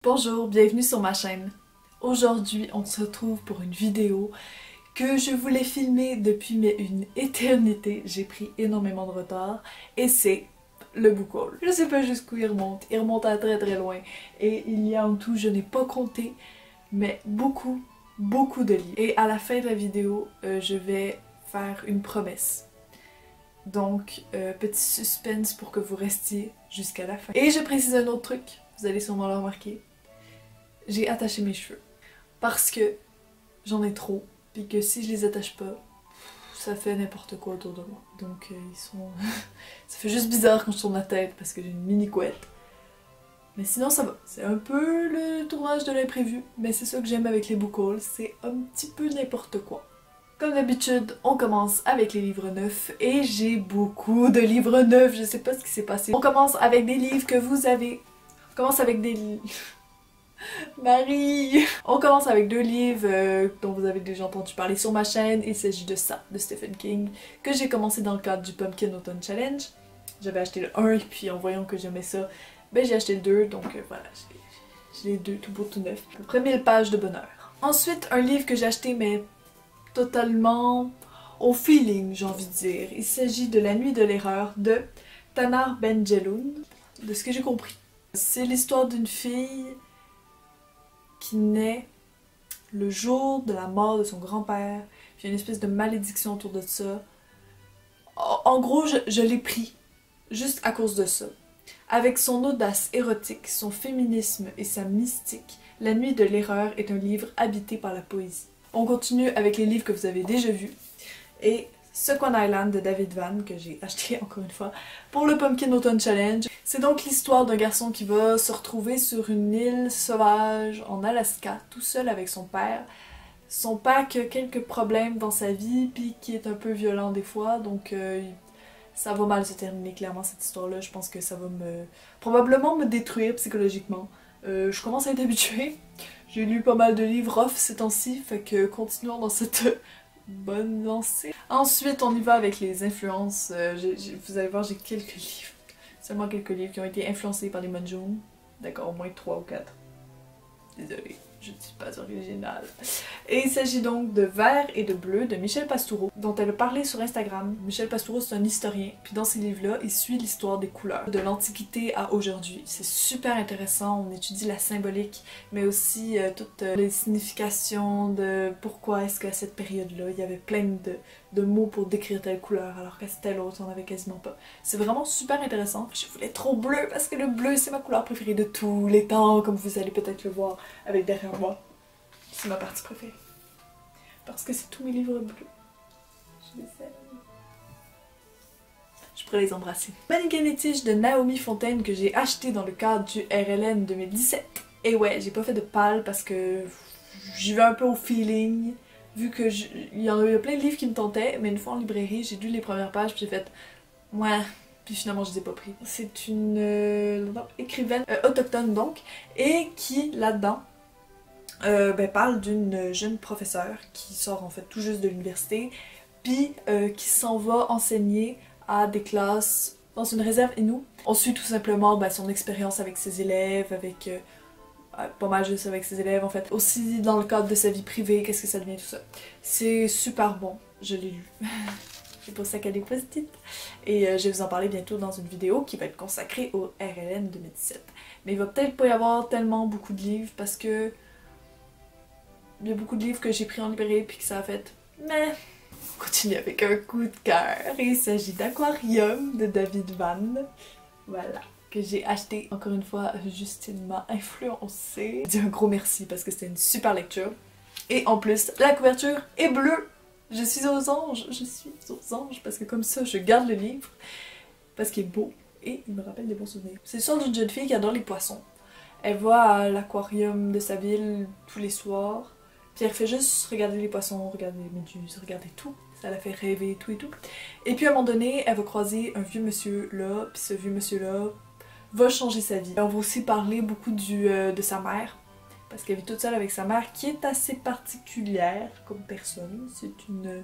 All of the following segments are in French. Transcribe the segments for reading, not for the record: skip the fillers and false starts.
Bonjour, bienvenue sur ma chaîne. Aujourd'hui, on se retrouve pour une vidéo que je voulais filmer depuis une éternité. J'ai pris énormément de retard et c'est le book haul. Je sais pas jusqu'où il remonte à très loin. Et il y a en tout, je n'ai pas compté, mais beaucoup de livres. Et à la fin de la vidéo, je vais faire une promesse. Donc, petit suspense pour que vous restiez jusqu'à la fin. Et je précise un autre truc, vous allez sûrement le remarquer. J'ai attaché mes cheveux. Parce que j'en ai trop, puis que si je les attache pas, ça fait n'importe quoi autour de moi. Donc ils sont... ça fait juste bizarre quand je tourne la tête parce que j'ai une mini couette. Mais sinon ça va. C'est un peu le tournage de l'imprévu, mais c'est ça que j'aime avec les book hauls, c'est un petit peu n'importe quoi. Comme d'habitude, on commence avec les livres neufs et j'ai beaucoup de livres neufs, je sais pas ce qui s'est passé. On commence avec des livres que vous avez... On commence avec des livres... Marie! On commence avec deux livres dont vous avez déjà entendu parler sur ma chaîne. Il s'agit de ça, de Stephen King, que j'ai commencé dans le cadre du Pumpkin Autumn Challenge. J'avais acheté le 1 et puis en voyant que j'aimais ça, ben j'ai acheté le 2, donc voilà, j'ai les deux tout beau tout neuf. À peu près 1000 pages de bonheur. Ensuite, un livre que j'ai acheté mais totalement au feeling, j'ai envie de dire. Il s'agit de La Nuit de l'Erreur de Tanar Ben-Jelloun, de ce que j'ai compris. C'est l'histoire d'une fille qui naît le jour de la mort de son grand-père. Il y a une espèce de malédiction autour de ça. En gros, je l'ai pris juste à cause de ça. Avec son audace érotique, son féminisme et sa mystique, La Nuit de l'Erreur est un livre habité par la poésie. On continue avec les livres que vous avez déjà vus. Et Sequan Island de David Vann, que j'ai acheté encore une fois, pour le Pumpkin Autumn Challenge. C'est donc l'histoire d'un garçon qui va se retrouver sur une île sauvage en Alaska, tout seul avec son père. Son père qui a quelques problèmes dans sa vie, puis qui est un peu violent des fois, donc ça va mal se terminer clairement cette histoire-là. Je pense que ça va probablement me détruire psychologiquement. Je commence à être habituée. J'ai lu pas mal de livres off ces temps-ci, fait que continuons dans cette... bonne lancée. Ensuite, on y va avec les influences. Vous allez voir, j'ai quelques livres. Seulement quelques livres qui ont été influencés par les Monjoon. D'accord, au moins 3 ou 4. Désolée, je ne suis pas originale. Et il s'agit donc de Vert et de Bleu de Michel Pastoureau, dont elle a parlé sur Instagram. Michel Pastoureau, c'est un historien. Puis dans ces livres-là, il suit l'histoire des couleurs, de l'Antiquité à aujourd'hui. C'est super intéressant, on étudie la symbolique, mais aussi toutes les significations de pourquoi est-ce qu'à cette période-là, il y avait plein de mots pour décrire telle couleur, alors qu'à telle autre, on avait quasiment pas. C'est vraiment super intéressant. Je voulais trop bleu, parce que le bleu, c'est ma couleur préférée de tous les temps, comme vous allez peut-être le voir avec derrière moi. C'est ma partie préférée. Parce que c'est tous mes livres bleus. Je les aime. Je pourrais les embrasser. Mannequin et tige de Naomi Fontaine que j'ai acheté dans le cadre du RLN 2017. Et ouais, j'ai pas fait de pâle parce que j'y vais un peu au feeling. Vu que il y a plein de livres qui me tentaient, mais une fois en librairie, j'ai lu les premières pages puis j'ai fait ouais. Puis finalement je les ai pas pris. C'est une écrivaine autochtone donc, et qui là-dedans parle d'une jeune professeure qui sort en fait tout juste de l'université, puis qui s'en va enseigner à des classes dans une réserve Innu. On suit tout simplement son expérience avec ses élèves, avec pas mal juste avec ses élèves en fait. Aussi dans le cadre de sa vie privée, qu'est-ce que ça devient tout ça. C'est super bon, je l'ai lu. C'est pour ça qu'elle est post-it. Et je vais vous en parler bientôt dans une vidéo qui va être consacrée au RLN 2017. Mais il va peut-être pas y avoir tellement beaucoup de livres parce que il y a beaucoup de livres que j'ai pris en librairie puis que ça a fait mais on continue avec un coup de cœur. Il s'agit d'Aquarium de David Vann. Voilà. Que j'ai acheté. Encore une fois, Justine m'a influencée. Je dis un gros merci parce que c'était une super lecture. Et en plus, la couverture est bleue. Je suis aux anges. Je suis aux anges parce que comme ça, je garde le livre parce qu'il est beau et il me rappelle des bons souvenirs. C'est l'histoire d'une jeune fille qui adore les poissons. Elle va à l'aquarium de sa ville tous les soirs. Puis elle fait juste regarder les poissons, regarder les méduses, regarder tout. Ça la fait rêver, tout et tout. Et puis à un moment donné, elle va croiser un vieux monsieur là, puis ce vieux monsieur là va changer sa vie. On va aussi parler beaucoup de sa mère, parce qu'elle vit toute seule avec sa mère, qui est assez particulière comme personne. C'est une...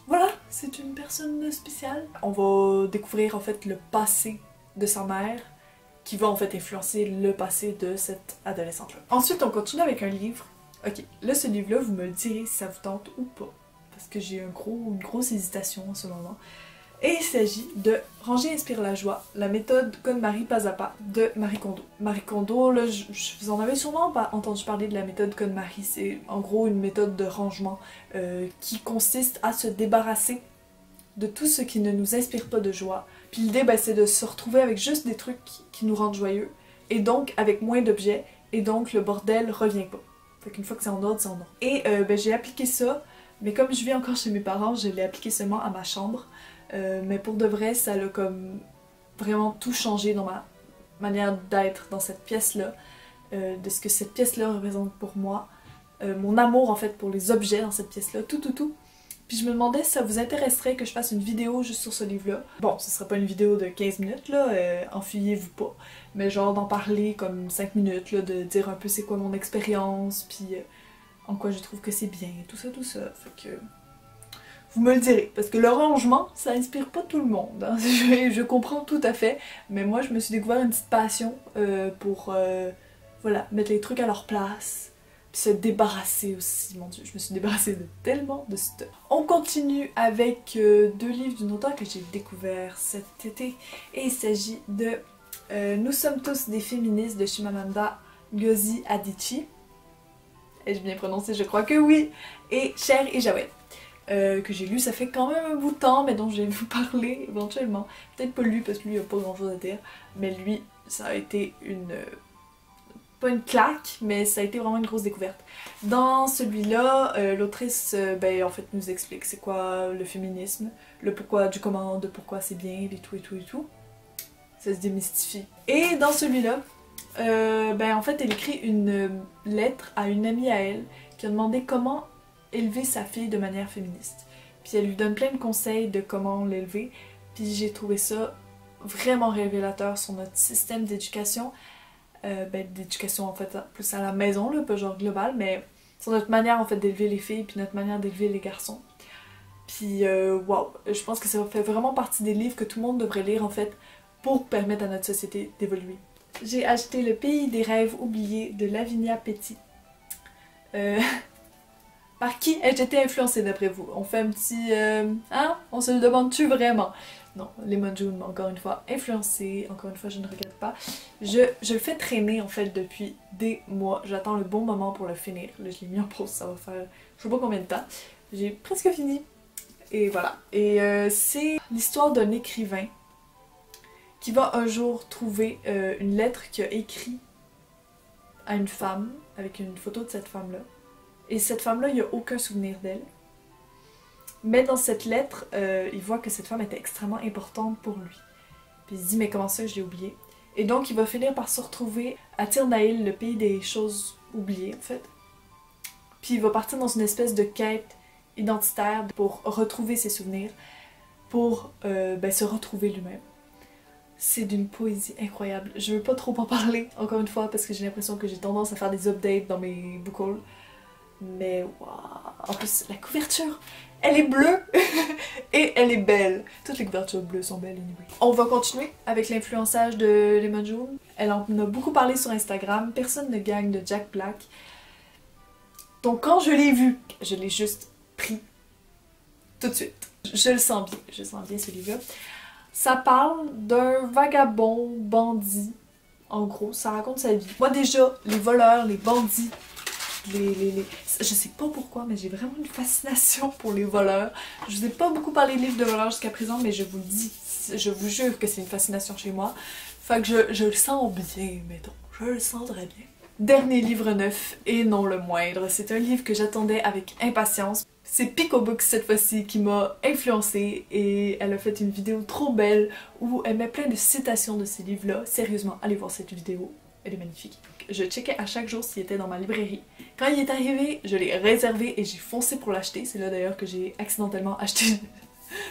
Voilà, c'est une personne spéciale. On va découvrir en fait le passé de sa mère, qui va en fait influencer le passé de cette adolescente-là. Ensuite, on continue avec un livre. Ok, là ce livre-là, vous me le direz si ça vous tente ou pas, parce que j'ai une grosse hésitation en ce moment. Et il s'agit de Ranger inspire la joie, la méthode KonMari pas à pas de Marie Kondo. Marie Kondo, là, je vous en avais sûrement pas entendu parler de la méthode KonMari. C'est en gros une méthode de rangement qui consiste à se débarrasser de tout ce qui ne nous inspire pas de joie. Puis l'idée, ben, c'est de se retrouver avec juste des trucs qui nous rendent joyeux, et donc avec moins d'objets, et donc le bordel revient pas. Fait qu'une fois que c'est en ordre, c'est en ordre. Et ben, j'ai appliqué ça, mais comme je vis encore chez mes parents, je l'ai appliqué seulement à ma chambre. Mais pour de vrai, ça a comme vraiment tout changé dans ma manière d'être dans cette pièce-là, de ce que cette pièce-là représente pour moi, mon amour en fait pour les objets dans cette pièce-là, tout. Puis je me demandais si ça vous intéresserait que je fasse une vidéo juste sur ce livre-là. Bon, ce serait pas une vidéo de 15 minutes là, enfuyez-vous pas, mais genre d'en parler comme 5 minutes, là, de dire un peu c'est quoi mon expérience, puis en quoi je trouve que c'est bien, tout ça. Fait que... vous me le direz, parce que le rangement, ça inspire pas tout le monde, hein. Je comprends tout à fait, mais moi je me suis découvert une petite passion pour voilà, mettre les trucs à leur place, puis se débarrasser aussi, mon dieu, je me suis débarrassée de tellement de stuff. On continue avec deux livres d'une auteure que j'ai découvert cet été, et il s'agit de Nous sommes tous des féministes de Chimamanda Ngozi Adichie. Ai-je bien prononcé? Je crois que oui. Et Cher et Jawed. Que j'ai lu, ça fait quand même un bout de temps, mais dont je vais vous parler éventuellement. Peut-être pas lui, parce que lui il a pas grand chose à dire, mais lui, ça a été pas une claque, mais ça a été vraiment une grosse découverte. Dans celui-là, l'autrice, ben, en fait, nous explique c'est quoi le féminisme, le pourquoi du comment, de pourquoi c'est bien, et tout. Ça se démystifie. Et dans celui-là, ben, en fait, elle écrit une lettre à une amie à elle, qui a demandé comment élever sa fille de manière féministe. Puis elle lui donne plein de conseils de comment l'élever, puis j'ai trouvé ça vraiment révélateur sur notre système d'éducation, ben d'éducation en fait plus à la maison, là, pas genre global, mais sur notre manière en fait d'élever les filles, puis notre manière d'élever les garçons. Puis waouh, je pense que ça fait vraiment partie des livres que tout le monde devrait lire en fait, pour permettre à notre société d'évoluer. J'ai acheté Le pays des rêves oubliés de Lavinia Petit. Par qui ai-je été influencée d'après vous? On fait un petit... hein? On se le demande-tu vraiment? Non, Lemon June, encore une fois, influencée. Encore une fois, je ne regrette pas. Je le fais traîner, en fait, depuis des mois. J'attends le bon moment pour le finir. Là, je l'ai mis en pause, ça va faire... je sais pas combien de temps. J'ai presque fini. Et voilà. Et c'est l'histoire d'un écrivain qui va un jour trouver une lettre qu'il a écrite à une femme, avec une photo de cette femme-là. Et cette femme-là, il n'y a aucun souvenir d'elle. Mais dans cette lettre, il voit que cette femme était extrêmement importante pour lui. Puis il se dit, mais comment ça, je l'ai oublié? Et donc il va finir par se retrouver à Tirnaïl, le pays des choses oubliées, en fait. Puis il va partir dans une espèce de quête identitaire pour retrouver ses souvenirs, pour ben, se retrouver lui-même. C'est d'une poésie incroyable. Je veux pas trop en parler, encore une fois, parce que j'ai l'impression que j'ai tendance à faire des updates dans mes book hauls. Mais waouh! En plus, la couverture, elle est bleue et elle est belle. Toutes les couvertures bleues sont belles, anyway. On va continuer avec l'influençage de Lemon June. Elle en a beaucoup parlé sur Instagram. Personne ne gagne de Jack Black. Donc quand je l'ai vu, je l'ai juste pris tout de suite. Je le sens bien ce livre-là. Ça parle d'un vagabond bandit. En gros, ça raconte sa vie. Moi déjà, les voleurs, les bandits, je sais pas pourquoi, mais j'ai vraiment une fascination pour les voleurs. Je vous ai pas beaucoup parlé de livres de voleurs jusqu'à présent, mais je vous le dis, je vous jure que c'est une fascination chez moi. Fait que je le sens bien, mettons. Je le sens très bien. Dernier livre neuf, et non le moindre, c'est un livre que j'attendais avec impatience. C'est Pico Books cette fois-ci qui m'a influencée et elle a fait une vidéo trop belle où elle met plein de citations de ces livres-là. Sérieusement, allez voir cette vidéo, elle est magnifique. Je checkais à chaque jour s'il était dans ma librairie. Quand il est arrivé, je l'ai réservé et j'ai foncé pour l'acheter. C'est là d'ailleurs que j'ai accidentellement acheté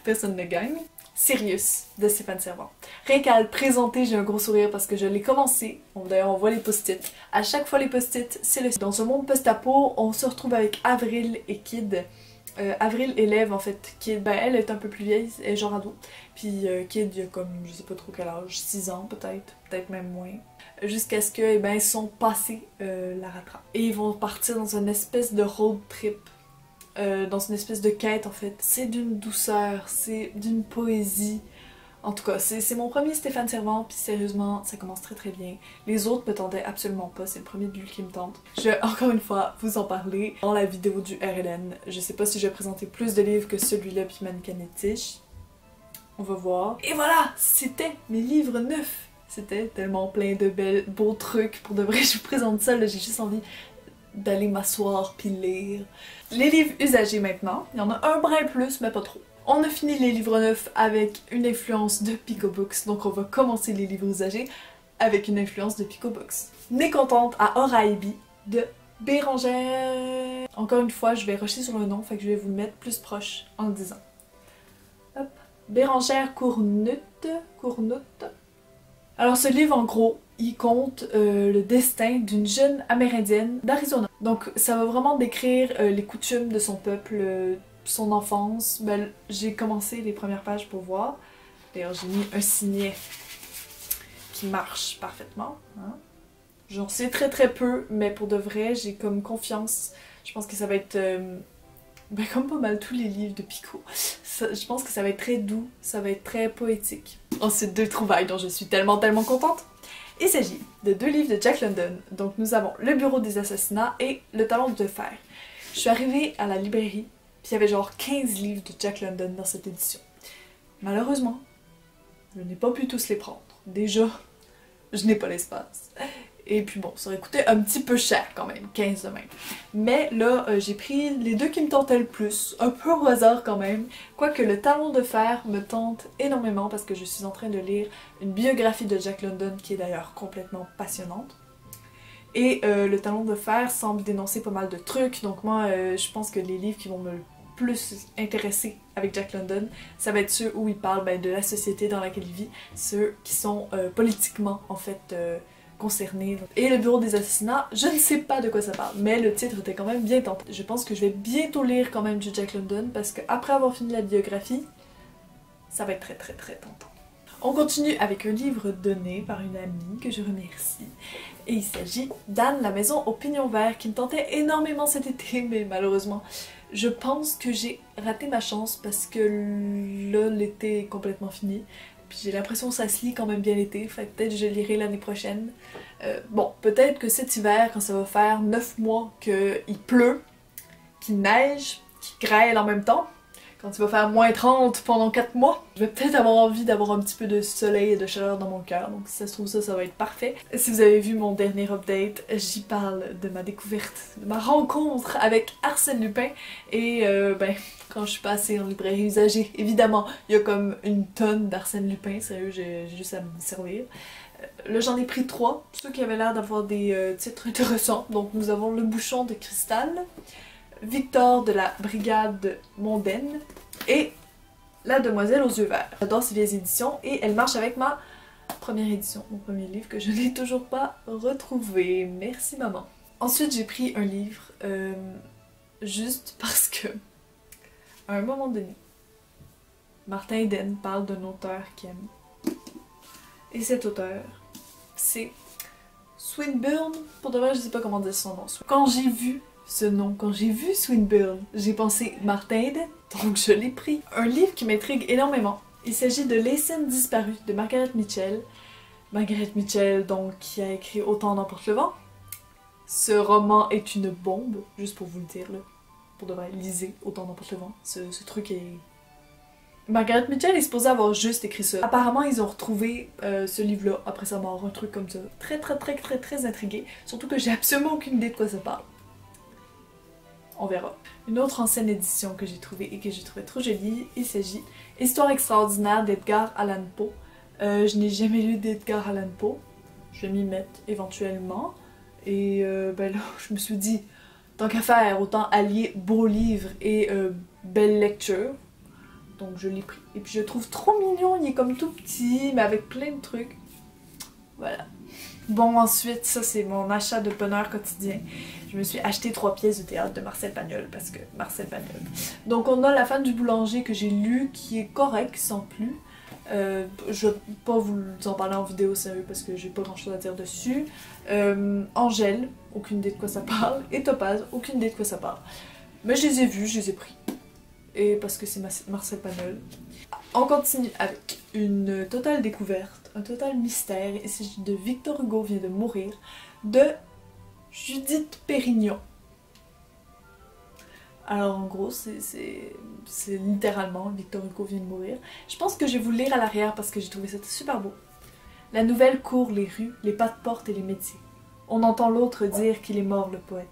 Personne ne gagne. Sirius de Stéphane Servan. Rien qu'à le présenter, j'ai un gros sourire parce que je l'ai commencé. D'ailleurs, on voit les post-it. À chaque fois, les post-it, c'est le... Dans ce monde post-apo, on se retrouve avec Avril et Kid Avril élève en fait Kid, ben elle est un peu plus vieille, elle est genre ado. Puis Kid il a comme je sais pas trop quel âge, 6 ans peut-être, peut-être même moins. Jusqu'à ce que eh ben, son passé la rattrape. Et ils vont partir dans une espèce de road trip. Dans une espèce de quête en fait. C'est d'une douceur, c'est d'une poésie. En tout cas, c'est mon premier Stéphane Servant, puis sérieusement, ça commence très très bien. Les autres me tentaient absolument pas, c'est le premier de lui qui me tente. Je vais encore une fois vous en parler dans la vidéo du RLN. Je sais pas si je vais présenter plus de livres que celui-là, puis Mannequin et Tige. On va voir. Et voilà, c'était mes livres neufs. C'était tellement plein de beaux trucs. Pour de vrai, je vous présente ça, là, j'ai juste envie d'aller m'asseoir puis lire. Les livres usagés maintenant, il y en a un brin plus, mais pas trop. On a fini les livres neufs avec une influence de Pico Books, donc on va commencer les livres usagés avec une influence de Pico Books. Mécontente à Oraibi de Bérangère. Encore une fois, je vais rusher sur le nom, fait que je vais vous le mettre plus proche en le disant. Hop. Bérangère Cournoute. Alors ce livre en gros, il compte le destin d'une jeune amérindienne d'Arizona. Donc ça va vraiment décrire les coutumes de son peuple, son enfance. Ben, j'ai commencé les premières pages pour voir. D'ailleurs j'ai mis un signet qui marche parfaitement. Hein? J'en sais très très peu, mais pour de vrai j'ai comme confiance. Je pense que ça va être... ben, comme pas mal tous les livres de Pico. Je pense que ça va être très doux, ça va être très poétique. Ensuite, 2 trouvailles dont je suis tellement contente. Il s'agit de 2 livres de Jack London. Donc nous avons Le Bureau des assassinats et Le Talon de fer. Je suis arrivée à la librairie, puis il y avait genre 15 livres de Jack London dans cette édition. Malheureusement, je n'ai pas pu tous les prendre. Déjà, je n'ai pas l'espace. Et puis bon, ça aurait coûté un petit peu cher quand même, 15 de même. Mais là, j'ai pris les 2 qui me tentaient le plus, un peu au hasard quand même. Quoique Le Talon de fer me tente énormément parce que je suis en train de lire une biographie de Jack London qui est d'ailleurs complètement passionnante. Et Le Talon de fer semble dénoncer pas mal de trucs, donc moi je pense que les livres qui vont me le plus intéresser avec Jack London, ça va être ceux où il parle ben, de la société dans laquelle il vit, ceux qui sont politiquement en fait... concernés. Et Le Bureau des assassinats, je ne sais pas de quoi ça parle, mais le titre était quand même bien tentant. Je pense que je vais bientôt lire quand même du Jack London parce qu'après avoir fini la biographie, ça va être très tentant. On continue avec un livre donné par une amie que je remercie. Et il s'agit d'Anne, la maison au pignon vert, qui me tentait énormément cet été, mais malheureusement, je pense que j'ai raté ma chance parce que là, l'été est complètement fini. Puis j'ai l'impression que ça se lit quand même bien l'été, fait que peut-être je lirai l'année prochaine. Bon, peut-être que cet hiver, quand ça va faire 9 mois qu'il pleut, qu'il neige, qu'il grêle en même temps, quand il va faire moins 30 pendant 4 mois, je vais peut-être avoir envie d'avoir un petit peu de soleil et de chaleur dans mon cœur, donc si ça se trouve ça va être parfait. Si vous avez vu mon dernier update, j'y parle de ma découverte, de ma rencontre avec Arsène Lupin, et ben, quand je suis passée en librairie usagée, évidemment, il y a comme une tonne d'Arsène Lupin, sérieux, j'ai juste à me servir. Là j'en ai pris 3, ceux qui avaient l'air d'avoir des titres intéressants, donc nous avons Le Bouchon de cristal, Victor de la brigade mondaine et La demoiselle aux yeux verts. J'adore ces vieilles éditions et elle marche avec ma première édition, mon premier livre que je n'ai toujours pas retrouvé. Merci maman. Ensuite j'ai pris un livre juste parce que à un moment donné, Martin Eden parle d'un auteur qu'il aime. Et cet auteur, c'est Swinburne. Pour de vrai, je sais pas comment dire son nom. Quand j'ai vu ce nom, quand j'ai vu Swinburne, j'ai pensé Martin Eden, donc je l'ai pris. Un livre qui m'intrigue énormément. Il s'agit de Les scènes disparues de Margaret Mitchell. Margaret Mitchell, donc, qui a écrit Autant n'emporte le vent. Ce roman est une bombe, juste pour vous le dire, là. Pour de vrai, lisez Autant n'emporte le vent. Ce truc est... Margaret Mitchell est supposée avoir juste écrit ça. Apparemment, ils ont retrouvé ce livre-là après sa mort, un truc comme ça. Très intriguée. Surtout que j'ai absolument aucune idée de quoi ça parle. On verra. Une autre ancienne édition que j'ai trouvée et que j'ai trouvée trop jolie, il s'agit Histoire extraordinaire d'Edgar Allan Poe. Je n'ai jamais lu d'Edgar Allan Poe. Je vais m'y mettre éventuellement. Et ben là, je me suis dit, tant qu'à faire, autant allier beau livre et belle lecture. Donc je l'ai pris. Et puis je le trouve trop mignon, il est comme tout petit, mais avec plein de trucs. Voilà. Bon, ensuite, ça c'est mon achat de bonheur quotidien. Je me suis acheté 3 pièces de théâtre de Marcel Pagnol, parce que Marcel Pagnol. Donc on a La femme du boulanger que j'ai lu, qui est correct, sans plus. Je vais pas vous en parler en vidéo sérieux parce que j'ai pas grand chose à dire dessus. Angèle, aucune idée de quoi ça parle. Et Topaz, aucune idée de quoi ça parle. Mais je les ai vus, je les ai pris. Et parce que c'est Marcel Pagnol. On continue avec une totale découverte, un total mystère. Il s'agit de Victor Hugo vient de mourir, de Judith Pérignon. Alors en gros, c'est littéralement Victor Hugo vient de mourir. Je pense que je vais vous le lire à l'arrière parce que j'ai trouvé ça super beau. La nouvelle court les rues, les pas de porte et les métiers. On entend l'autre dire qu'il est mort le poète.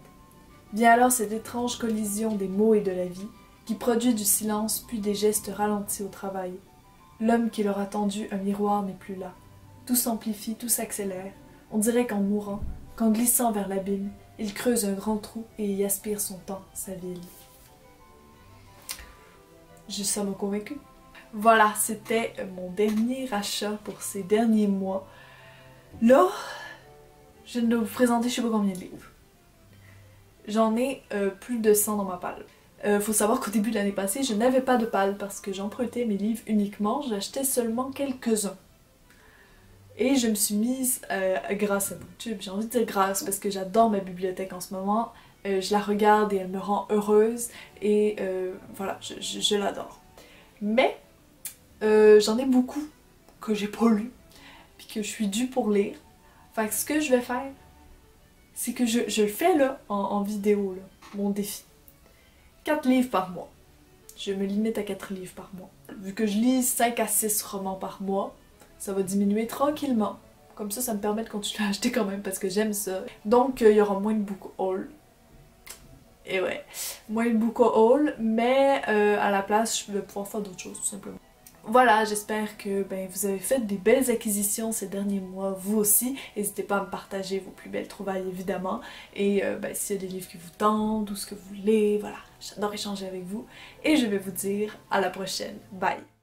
Vient alors cette étrange collision des mots et de la vie, qui produit du silence puis des gestes ralentis au travail. L'homme qui leur a tendu un miroir n'est plus là. Tout s'amplifie, tout s'accélère. On dirait qu'en mourant, qu'en glissant vers l'abîme, il creuse un grand trou et y aspire son temps, sa ville. Juste ça m'a convaincue. Voilà, c'était mon dernier achat pour ces derniers mois. Là, je viens de vous présenter je sais pas combien de livres. J'en ai plus de 100 dans ma palle. Faut savoir qu'au début de l'année passée, je n'avais pas de palle parce que j'empruntais mes livres uniquement, j'achetais seulement quelques-uns. Et je me suis mise, grâce à BookTube, j'ai envie de dire grâce parce que j'adore ma bibliothèque en ce moment, je la regarde et elle me rend heureuse et voilà, je l'adore. Mais j'en ai beaucoup que j'ai pas lu, puis que je suis due pour lire. Fait que ce que je vais faire, c'est que je le fais là, en vidéo, là, mon défi. 4 livres par mois. Je me limite à 4 livres par mois. Vu que je lis 5 à 6 romans par mois, ça va diminuer tranquillement. Comme ça me permet de continuer à acheter quand même parce que j'aime ça. Donc il y aura moins de book haul. Et ouais, moins de book haul, mais à la place, je vais pouvoir faire d'autres choses tout simplement. Voilà, j'espère que vous avez fait des belles acquisitions ces derniers mois, vous aussi. N'hésitez pas à me partager vos plus belles trouvailles évidemment. Et s'il y a des livres qui vous tentent ou ce que vous voulez, voilà, j'adore échanger avec vous. Et je vais vous dire à la prochaine. Bye!